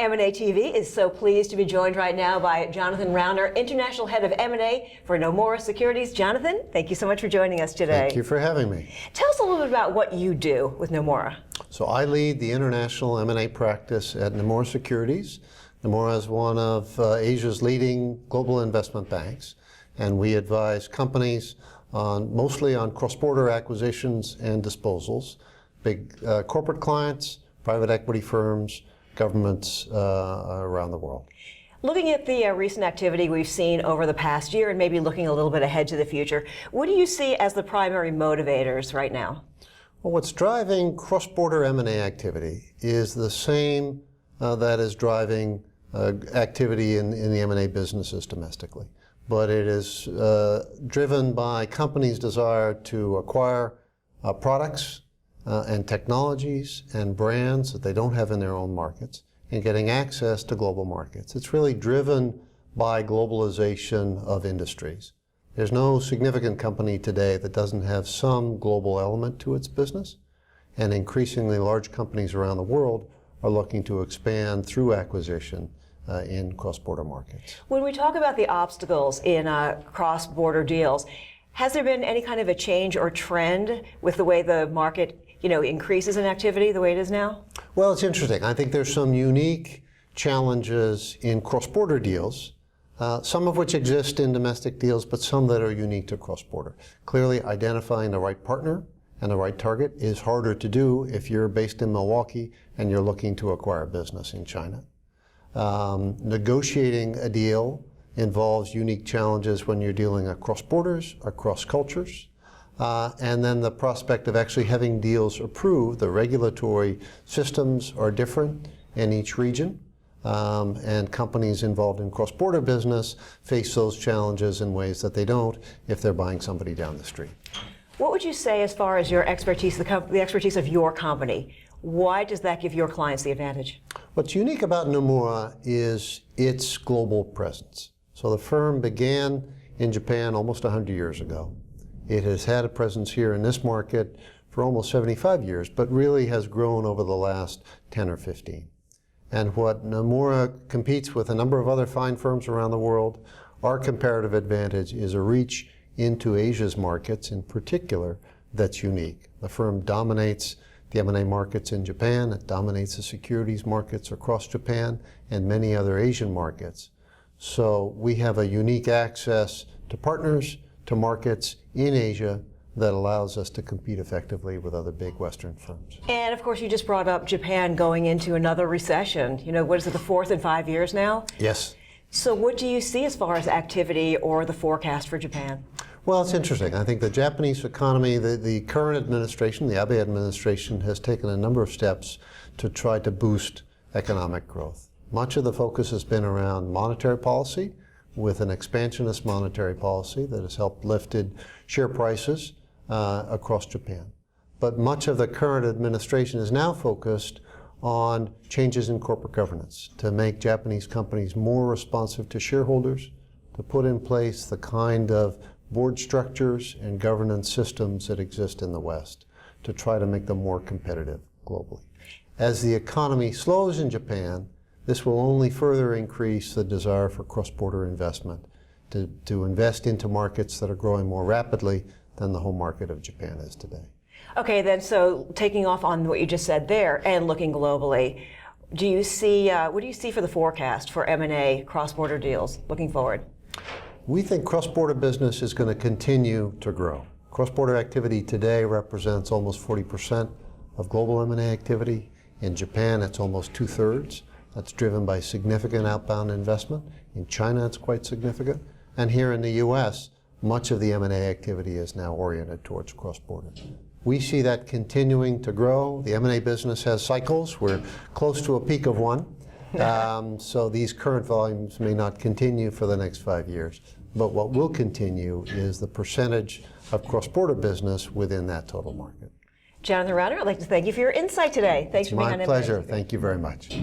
M&A TV is so pleased to be joined right now by Jonathan Rouner, International Head of M&A for Nomura Securities. Jonathan, thank you so much for joining us today. Thank you for having me. Tell us a little bit about what you do with Nomura. So I lead the international M&A practice at Nomura Securities. Nomura is one of Asia's leading global investment banks, and we advise companies mostly on cross-border acquisitions and disposals, big corporate clients, private equity firms, governments around the world. Looking at the recent activity we've seen over the past year and maybe looking a little bit ahead to the future, what do you see as the primary motivators right now? Well, what's driving cross-border M&A activity is the same that is driving activity in the M&A businesses domestically. But it is driven by companies' desire to acquire products and technologies and brands that they don't have in their own markets and getting access to global markets. It's really driven by globalization of industries. There's no significant company today that doesn't have some global element to its business, and increasingly large companies around the world are looking to expand through acquisition in cross-border markets. When we talk about the obstacles in cross-border deals, has there been any kind of a change or trend with the way the market increases in activity the way it is now? Well, it's interesting. I think there's some unique challenges in cross-border deals, some of which exist in domestic deals, but some that are unique to cross-border. Clearly, identifying the right partner and the right target is harder to do if you're based in Milwaukee and you're looking to acquire a business in China. Negotiating a deal involves unique challenges when you're dealing across borders, across cultures. And then the prospect of actually having deals approved. The regulatory systems are different in each region, and companies involved in cross-border business face those challenges in ways that they don't if they're buying somebody down the street. What would you say as far as your expertise, the expertise of your company? Why does that give your clients the advantage? What's unique about Nomura is its global presence. So the firm began in Japan almost 100 years ago. It has had a presence here in this market for almost 75 years, but really has grown over the last 10 or 15. And what Nomura competes with a number of other fine firms around the world, our comparative advantage is a reach into Asia's markets in particular that's unique. The firm dominates the M&A markets in Japan, it dominates the securities markets across Japan and many other Asian markets. So we have a unique access to partners, to markets in Asia that allows us to compete effectively with other big Western firms. And of course, you just brought up Japan going into another recession. What is it, the fourth in 5 years now? Yes. So what do you see as far as activity or the forecast for Japan? Well, it's interesting. I think the Japanese economy, the current administration, the Abe administration, has taken a number of steps to try to boost economic growth. Much of the focus has been around monetary policy, with an expansionist monetary policy that has helped lifted share prices across Japan. But much of the current administration is now focused on changes in corporate governance to make Japanese companies more responsive to shareholders, to put in place the kind of board structures and governance systems that exist in the West to try to make them more competitive globally. As the economy slows in Japan, this will only further increase the desire for cross-border investment to invest into markets that are growing more rapidly than the home market of Japan is today. Okay, then, so taking off on what you just said there and looking globally, what do you see for the forecast for M&A cross-border deals looking forward? We think cross-border business is going to continue to grow. Cross-border activity today represents almost 40% of global M&A activity. In Japan, it's almost 2/3. That's driven by significant outbound investment. In China, it's quite significant. And here in the US, much of the M&A activity is now oriented towards cross-border. We see that continuing to grow. The M&A business has cycles. We're close to a peak of one. So these current volumes may not continue for the next 5 years. But what will continue is the percentage of cross-border business within that total market. Jonathan Rouner, I'd like to thank you for your insight today. Thanks for being on My pleasure. Thank you very much.